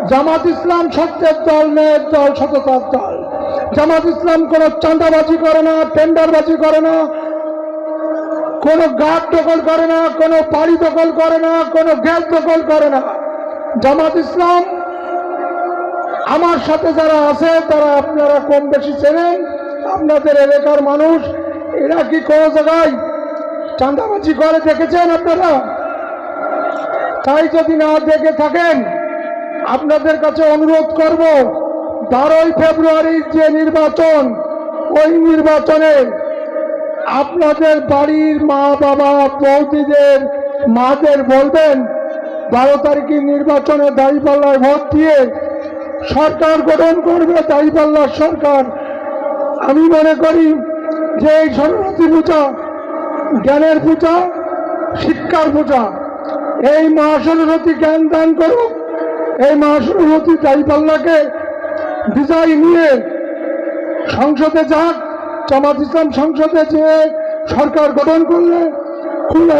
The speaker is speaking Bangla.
জামাত ইসলাম সত্যের দল, ন্যায়ের দল, সততার দল। জামাত ইসলাম কোনো চাঁদাবাজি করে না, টেন্ডারবাজি করে না, কোনো গাছ দখল করে না, কোনো বাড়ি দখল করে না, কোনো গ্যাস দখল করে না। জামাত ইসলাম আমার সাথে যারা আছে তারা আপনারা কম বেশি চেনেন, আপনাদের এলাকার মানুষ। এরা কি কোনো জায়গায় চাঁদাবাজি করে দেখেছেন আপনারা? তাই যদি না দেখে থাকেন, আপনাদের কাছে অনুরোধ করব, 12ই ফেব্রুয়ারির যে নির্বাচন, ওই নির্বাচনে আপনাদের বাড়ির মা বাবা বৌদিদের মাদের বলবেন 12 তারিখের নির্বাচনে দাঁড়িপাল্লায় ভোট দিয়ে সরকার গঠন করবে, দাঁড়িপাল্লার সরকার। আমি মনে করি যে এই সরস্বতী পূজা জ্ঞানের পূজা, শিক্ষার পূজা। এই মা সরস্বতী জ্ঞান দান করুক, এই মা সরস্বতী দাঁড়িপাল্লাকে বিজয় নিয়ে সংসদে যাক। জামাত ইসলাম সংসদে যে সরকার গঠন করলে খুলে